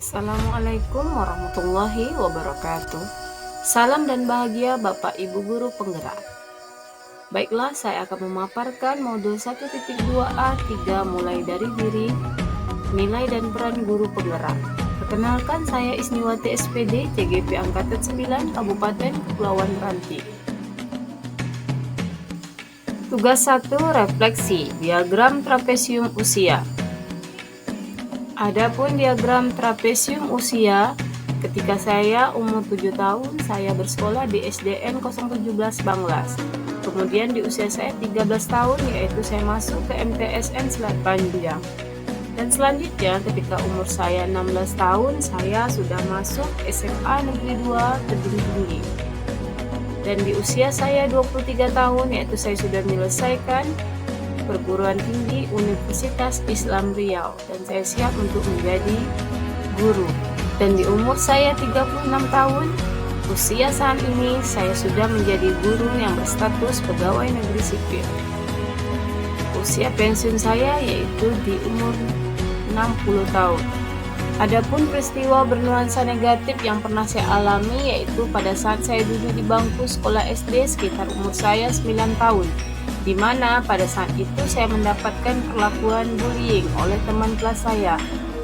Assalamualaikum warahmatullahi wabarakatuh. Salam dan bahagia Bapak Ibu Guru Penggerak. Baiklah, saya akan memaparkan modul 1.2a3 mulai dari diri, nilai dan peran guru penggerak. Perkenalkan, saya Isniwati SPD, CGP Angkatan 9, Kabupaten Kepulauan Meranti. Tugas 1, refleksi, diagram trapesium usia. Adapun diagram trapesium usia, ketika saya umur 7 tahun, saya bersekolah di SDN 017 Banglas. Kemudian di usia saya 13 tahun, yaitu saya masuk ke MTSN Selat Panjang. Dan selanjutnya ketika umur saya 16 tahun, saya sudah masuk SMA Negeri 2 Tebing Tinggi. Dan di usia saya 23 tahun, yaitu saya sudah menyelesaikan perguruan tinggi Universitas Islam Riau dan saya siap untuk menjadi guru. Dan di umur saya 36 tahun, usia saat ini saya sudah menjadi guru yang berstatus pegawai negeri sipil. Usia pensiun saya yaitu di umur 60 tahun. Adapun peristiwa bernuansa negatif yang pernah saya alami yaitu pada saat saya duduk di bangku sekolah SD sekitar umur saya 9 tahun. Di mana pada saat itu saya mendapatkan perlakuan bullying oleh teman kelas saya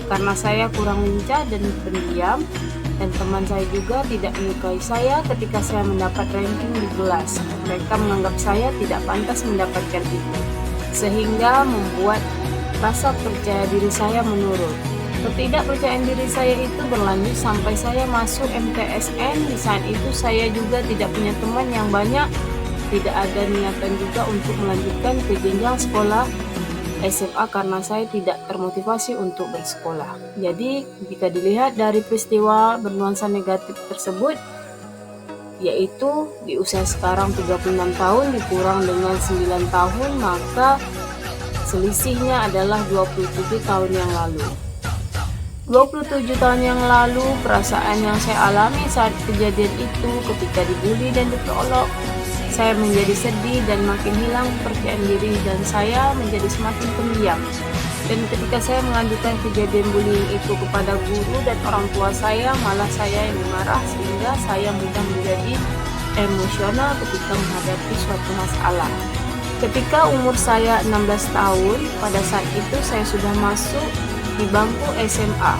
karena saya kurang lincah dan pendiam, dan teman saya juga tidak menyukai saya ketika saya mendapat ranking di kelas. Mereka menganggap saya tidak pantas mendapatkan itu, sehingga membuat rasa percaya diri saya menurun. Ketidakpercayaan diri saya itu berlanjut sampai saya masuk MTSN. Di saat itu saya juga tidak punya teman yang banyak, tidak ada niatan juga untuk melanjutkan ke jenjang sekolah SMA karena saya tidak termotivasi untuk bersekolah. Jadi jika dilihat dari peristiwa bernuansa negatif tersebut, yaitu di usia sekarang 36 tahun dikurang dengan 9 tahun, maka selisihnya adalah 27 tahun yang lalu. 27 tahun yang lalu, perasaan yang saya alami saat kejadian itu ketika dibully dan diperolok, saya menjadi sedih dan makin hilang kepercayaan diri dan saya menjadi semakin pendiam. Dan ketika saya mengadukan kejadian bullying itu kepada guru dan orang tua saya, malah saya yang marah sehingga saya mudah menjadi emosional ketika menghadapi suatu masalah. Ketika umur saya 16 tahun, pada saat itu saya sudah masuk di bangku SMA.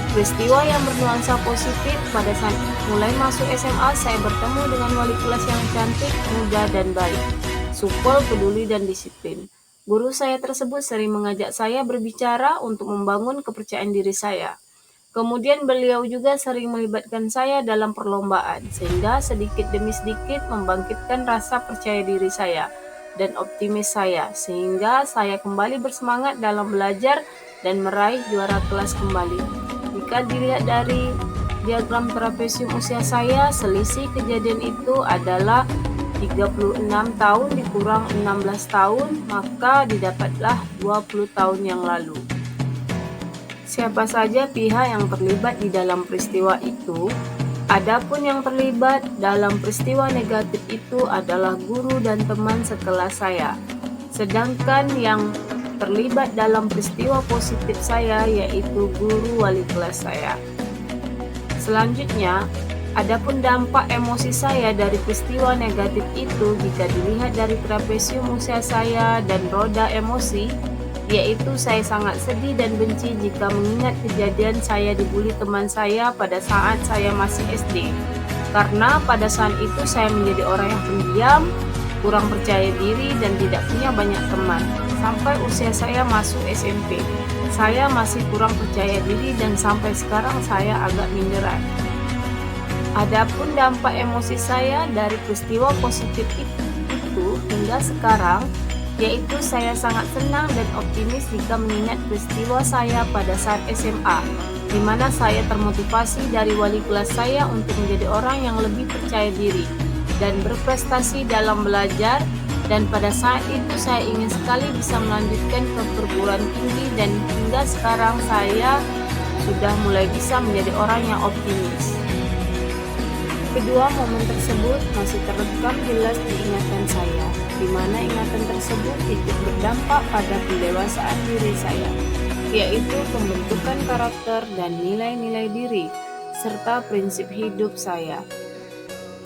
Peristiwa yang bernuansa positif pada saat mulai masuk SMA, saya bertemu dengan wali kelas yang cantik, muda, dan baik, supel, peduli, dan disiplin. Guru saya tersebut sering mengajak saya berbicara untuk membangun kepercayaan diri saya. Kemudian beliau juga sering melibatkan saya dalam perlombaan, sehingga sedikit demi sedikit membangkitkan rasa percaya diri saya dan optimis saya, sehingga saya kembali bersemangat dalam belajar dan meraih juara kelas kembali. Jika dilihat dari diagram trapesium usia saya, selisih kejadian itu adalah 36 tahun dikurang 16 tahun, maka didapatlah 20 tahun yang lalu. Siapa saja pihak yang terlibat di dalam peristiwa itu? Adapun yang terlibat dalam peristiwa negatif itu adalah guru dan teman sekelas saya. Sedangkan yang terlibat dalam peristiwa positif saya yaitu guru wali kelas saya. Selanjutnya, adapun dampak emosi saya dari peristiwa negatif itu jika dilihat dari trapesium usia saya dan roda emosi, yaitu saya sangat sedih dan benci jika mengingat kejadian saya dibully teman saya pada saat saya masih SD. Karena pada saat itu saya menjadi orang yang pendiam, kurang percaya diri dan tidak punya banyak teman. Sampai usia saya masuk SMP, saya masih kurang percaya diri dan sampai sekarang saya agak minderan. Adapun dampak emosi saya dari peristiwa positif itu hingga sekarang, yaitu saya sangat senang dan optimis jika mengingat peristiwa saya pada saat SMA, di mana saya termotivasi dari wali kelas saya untuk menjadi orang yang lebih percaya diri dan berprestasi dalam belajar. Dan pada saat itu saya ingin sekali bisa melanjutkan ke perguruan tinggi dan hingga sekarang saya sudah mulai bisa menjadi orang yang optimis. Kedua momen tersebut masih terekam jelas di ingatan saya, di mana ingatan tersebut ikut berdampak pada pendewasaan diri saya. yaitu pembentukan karakter dan nilai-nilai diri, serta prinsip hidup saya.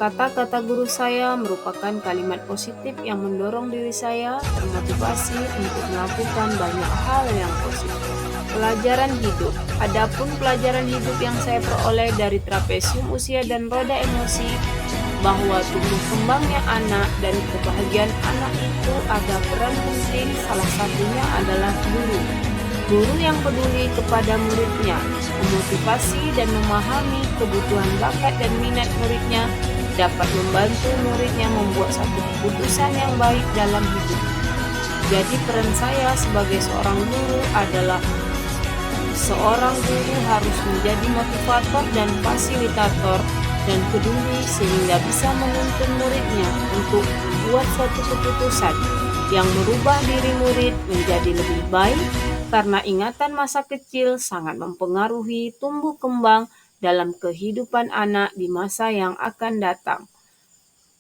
Kata-kata guru saya merupakan kalimat positif yang mendorong diri saya termotivasi untuk melakukan banyak hal yang positif. Pelajaran hidup. Adapun pelajaran hidup yang saya peroleh dari trapesium usia dan roda emosi, bahwa tumbuh kembangnya anak dan kebahagiaan anak itu ada peran penting, salah satunya adalah guru. Guru yang peduli kepada muridnya, memotivasi dan memahami kebutuhan bakat dan minat muridnya, dapat membantu muridnya membuat satu keputusan yang baik dalam hidup. Jadi peran saya sebagai seorang guru adalah seorang guru harus menjadi motivator dan fasilitator dan peduli sehingga bisa menuntun muridnya untuk membuat suatu keputusan yang merubah diri murid menjadi lebih baik, karena ingatan masa kecil sangat mempengaruhi tumbuh kembang dalam kehidupan anak di masa yang akan datang.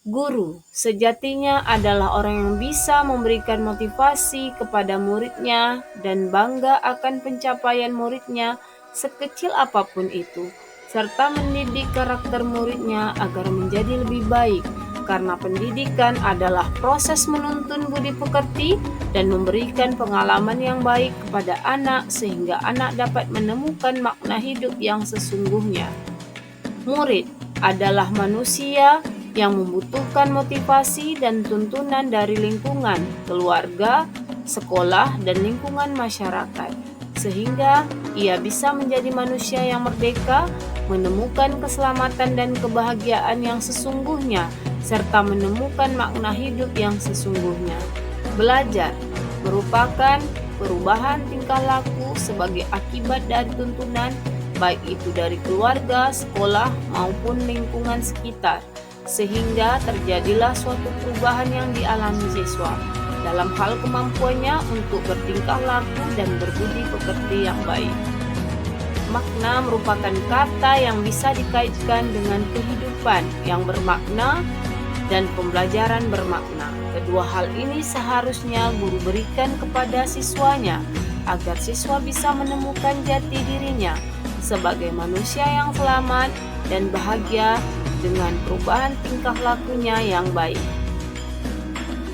Guru sejatinya adalah orang yang bisa memberikan motivasi kepada muridnya dan bangga akan pencapaian muridnya sekecil apapun itu, serta mendidik karakter muridnya agar menjadi lebih baik, karena pendidikan adalah proses menuntun budi pekerti dan memberikan pengalaman yang baik kepada anak sehingga anak dapat menemukan makna hidup yang sesungguhnya. Murid adalah manusia yang membutuhkan motivasi dan tuntunan dari lingkungan, keluarga, sekolah, dan lingkungan masyarakat, sehingga ia bisa menjadi manusia yang merdeka, menemukan keselamatan dan kebahagiaan yang sesungguhnya, serta menemukan makna hidup yang sesungguhnya. Belajar merupakan perubahan tingkah laku sebagai akibat dari tuntunan, baik itu dari keluarga, sekolah, maupun lingkungan sekitar, sehingga terjadilah suatu perubahan yang dialami siswa dalam hal kemampuannya untuk bertingkah laku dan berbudi pekerti yang baik. Makna merupakan kata yang bisa dikaitkan dengan kehidupan yang bermakna dan pembelajaran bermakna. Kedua hal ini seharusnya guru berikan kepada siswanya agar siswa bisa menemukan jati dirinya sebagai manusia yang selamat dan bahagia dengan perubahan tingkah lakunya yang baik.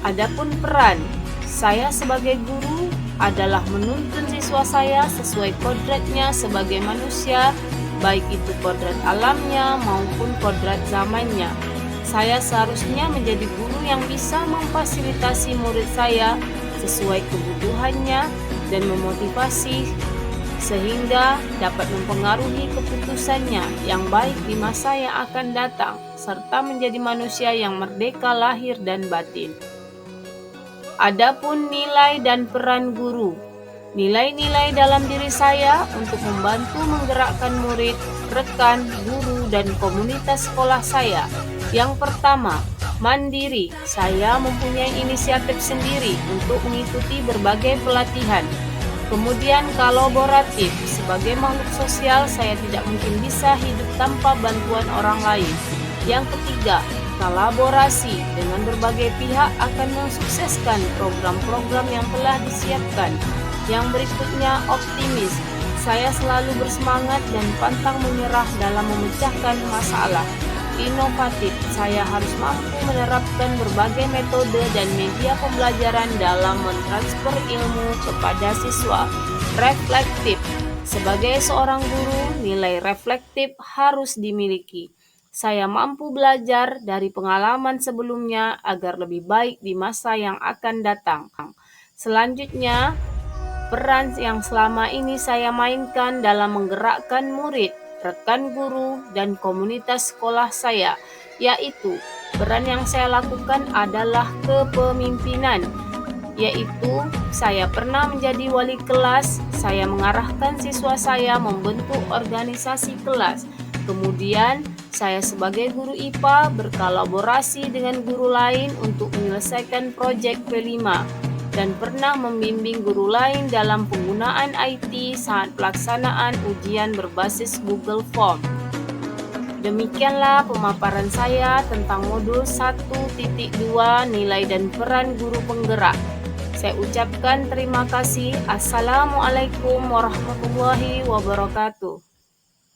Adapun peran saya sebagai guru adalah menuntun siswa saya sesuai kodratnya sebagai manusia, baik itu kodrat alamnya maupun kodrat zamannya. Saya seharusnya menjadi guru yang bisa memfasilitasi murid saya sesuai kebutuhannya dan memotivasi sehingga dapat mempengaruhi keputusannya yang baik di masa yang akan datang, serta menjadi manusia yang merdeka lahir dan batin. Adapun nilai dan peran guru. Nilai-nilai dalam diri saya untuk membantu menggerakkan murid, rekan, guru, dan komunitas sekolah saya. Yang pertama, mandiri. Saya mempunyai inisiatif sendiri untuk mengikuti berbagai pelatihan. Kemudian kolaboratif, sebagai makhluk sosial saya tidak mungkin bisa hidup tanpa bantuan orang lain. Yang ketiga, kolaborasi dengan berbagai pihak akan mensukseskan program-program yang telah disiapkan. Yang berikutnya, optimis. Saya selalu bersemangat dan pantang menyerah dalam memecahkan masalah. Inovatif, saya harus mampu menerapkan berbagai metode dan media pembelajaran dalam mentransfer ilmu kepada siswa. Reflektif, sebagai seorang guru, nilai reflektif harus dimiliki. Saya mampu belajar dari pengalaman sebelumnya agar lebih baik di masa yang akan datang. Selanjutnya, peran yang selama ini saya mainkan dalam menggerakkan murid, rekan guru, dan komunitas sekolah saya, yaitu peran yang saya lakukan adalah kepemimpinan, yaitu saya pernah menjadi wali kelas, saya mengarahkan siswa saya membentuk organisasi kelas. Kemudian saya sebagai guru IPA berkolaborasi dengan guru lain untuk menyelesaikan proyek P5 dan pernah membimbing guru lain dalam penggunaan IT saat pelaksanaan ujian berbasis Google Form. Demikianlah pemaparan saya tentang modul 1.2 nilai dan peran guru penggerak. Saya ucapkan terima kasih. Assalamualaikum warahmatullahi wabarakatuh.